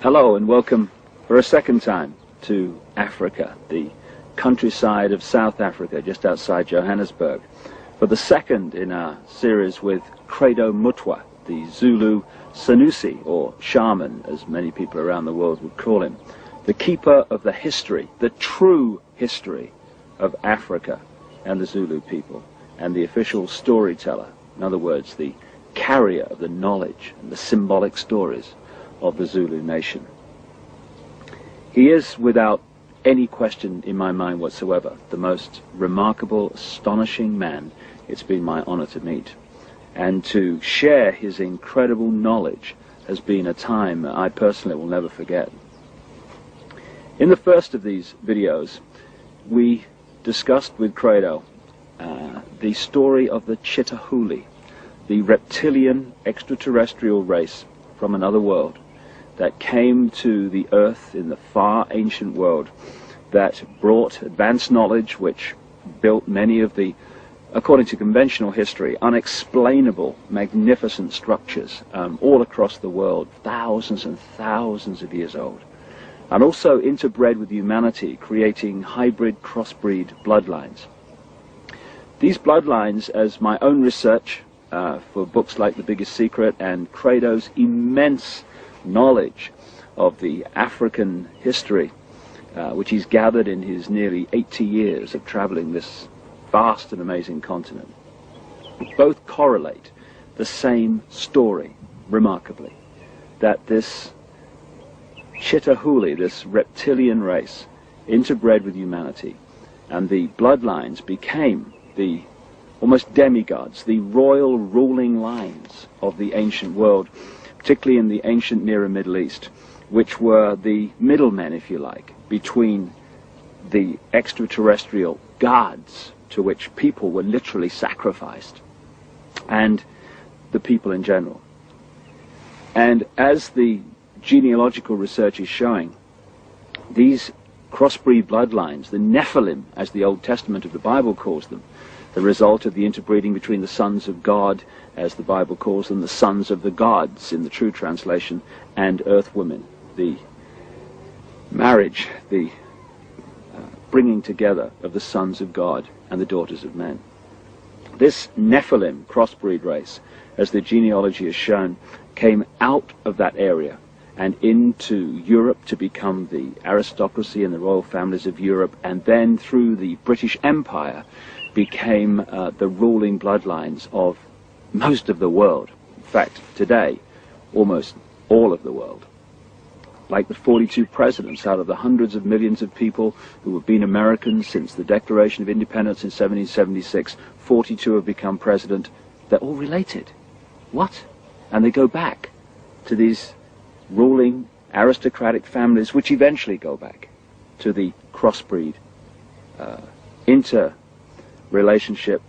Hello and welcome for a second time to Africa, the countryside of South Africa, just outside Johannesburg, for the second in our series with Credo Mutwa, the Zulu Sanusi, or shaman, as many people around the world would call him, the keeper of the history, the true history of Africa and the Zulu people, and the official storyteller, in other words, the carrier of the knowledge and the symbolic stories of the Zulu nation. He is, without any question in my mind whatsoever, the most remarkable, astonishing man it's been my honor to meet. And to share his incredible knowledge has been a time I personally will never forget. In the first of these videos, we discussed with Credo the story of the Chitahuli, the reptilian extraterrestrial race from another world that came to the earth in the far ancient world, that brought advanced knowledge which built many of the, according to conventional history, unexplainable, magnificent structures all across the world, thousands and thousands of years old, and also interbred with humanity, creating hybrid crossbreed bloodlines. These bloodlines, as my own research for books like The Biggest Secret and Credo's immense knowledge of the African history, which he's gathered in his nearly 80 years of traveling this vast and amazing continent, both correlate the same story, remarkably, that this Chitahuli, this reptilian race, interbred with humanity, and the bloodlines became the almost demigods, the royal ruling lines of the ancient world, particularly in the ancient Near Middle East, which were the middlemen, if you like, between the extraterrestrial gods to which people were literally sacrificed and the people in general. And as the genealogical research is showing, these crossbreed bloodlines, the Nephilim, as the Old Testament of the Bible calls them, the result of the interbreeding between the sons of God, as the Bible calls them, the sons of the gods in the true translation, and earth women, the marriage, the bringing together of the sons of God and the daughters of men. This Nephilim crossbreed race, as the genealogy has shown, came out of that area and into Europe to become the aristocracy and the royal families of Europe, and then through the British Empire became the ruling bloodlines of most of the world. In fact, today, almost all of the world. Like the 42 presidents out of the hundreds of millions of people who have been Americans since the Declaration of Independence in 1776, 42 have become president. They're all related. What? And they go back to these ruling aristocratic families, which eventually go back to the crossbreed, interrelationship,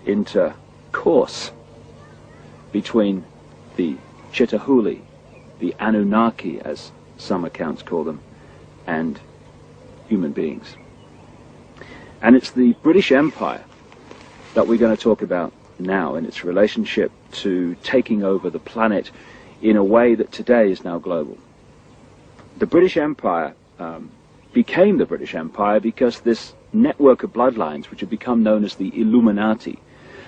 intercourse between the Chitahuli, the Anunnaki, as some accounts call them, and human beings. And it's the British Empire that we're going to talk about now, in its relationship to taking over the planet in a way that today is now global. The British Empire became the British Empire because this network of bloodlines, which had become known as the Illuminati,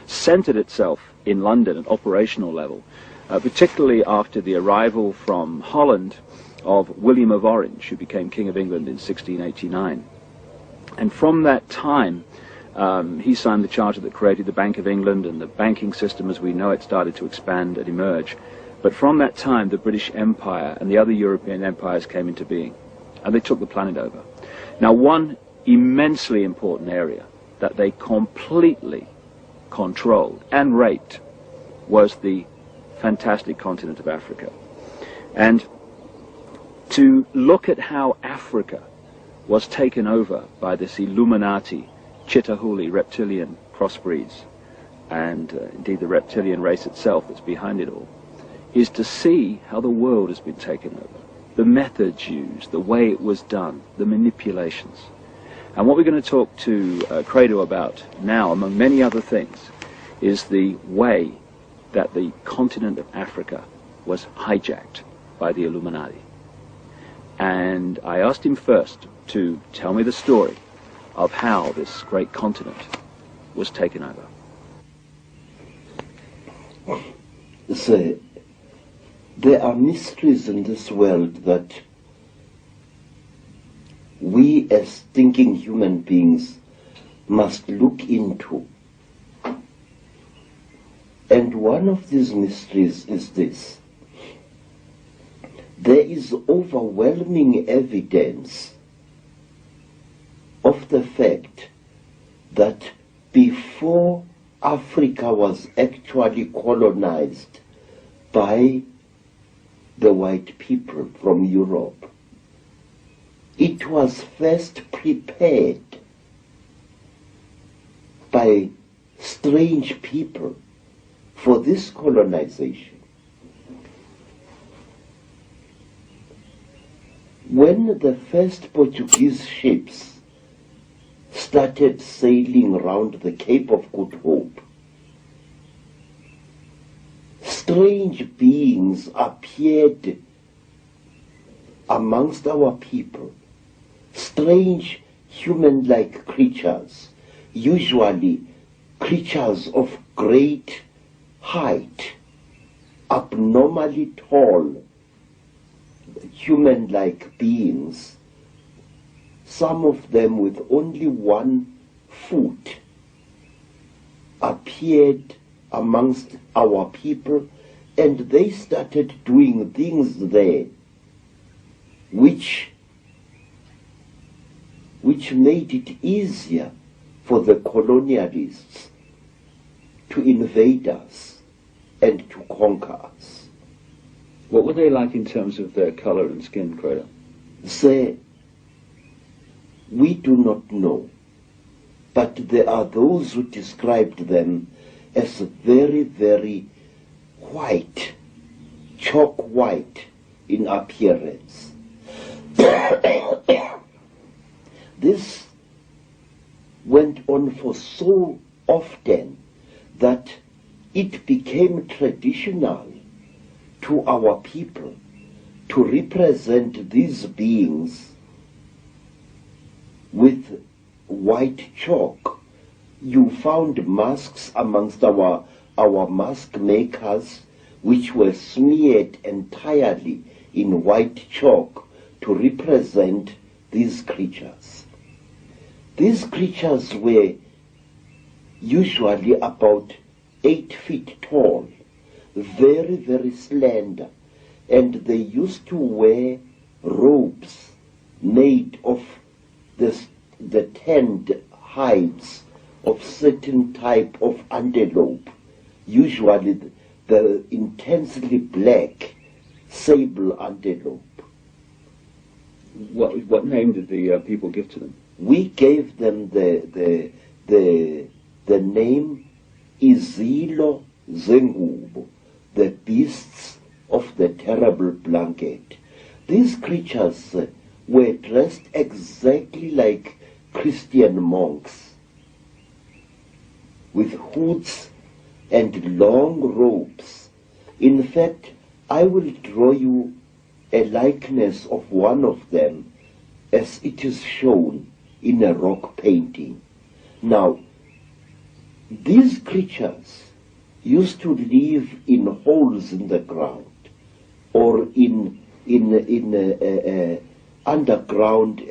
centered itself in London at operational level, particularly after the arrival from Holland of William of Orange, who became King of England in 1689. And from that time, he signed the charter that created the Bank of England, and the banking system as we know it started to expand and emerge. But from that time, the British Empire and the other European empires came into being, and they took the planet over. Now, one immensely important area that they completely controlled and raped was the fantastic continent of Africa. And to look at how Africa was taken over by this Illuminati, Chitahuli, reptilian crossbreeds, and indeed the reptilian race itself that's behind it all, is to see how the world has been taken over, the methods used, the way it was done, the manipulations. And what we're going to talk to Credo about now, among many other things, is the way that the continent of Africa was hijacked by the Illuminati. And I asked him first to tell me the story of how this great continent was taken over. So, there are mysteries in this world that we as thinking human beings must look into. And one of these mysteries is this. There is overwhelming evidence of the fact that before Africa was actually colonized by the white people from Europe, it was first prepared by strange people for this colonization. When the first Portuguese ships started sailing around the Cape of Good Hope, strange beings appeared amongst our people, strange human-like creatures, usually creatures of great height, abnormally tall, human-like beings, some of them with only 1 foot, appeared amongst our people, and they started doing things there which made it easier for the colonialists to invade us and to conquer us. What were they like in terms of their color and skin, Credo? Say, we do not know, but there are those who described them as very, very white, chalk white in appearance. This went on for so often that it became traditional to our people to represent these beings with white chalk. You found masks amongst our mask makers which were smeared entirely in white chalk to represent these creatures. These creatures were usually about 8 feet tall, very, very slender, and they used to wear robes made of the tanned hides of certain type of antelope, usually the intensely black sable antelope. What name did the people give to them? We gave them the name Izilo Zengubo, the beasts of the terrible blanket. These creatures were dressed exactly like Christian monks, with hoods and long robes. In fact, I will draw you a likeness of one of them as it is shown in a rock painting. Now, these creatures used to live in holes in the ground, or in underground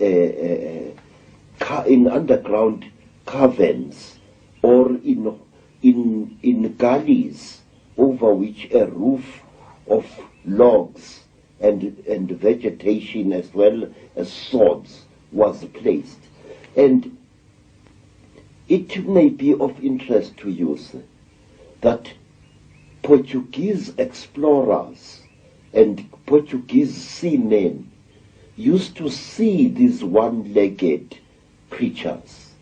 caverns, or in gullies over which a roof of logs and vegetation as well as sods was placed. And it may be of interest to you, sir, that Portuguese explorers and Portuguese seamen used to see these one-legged creatures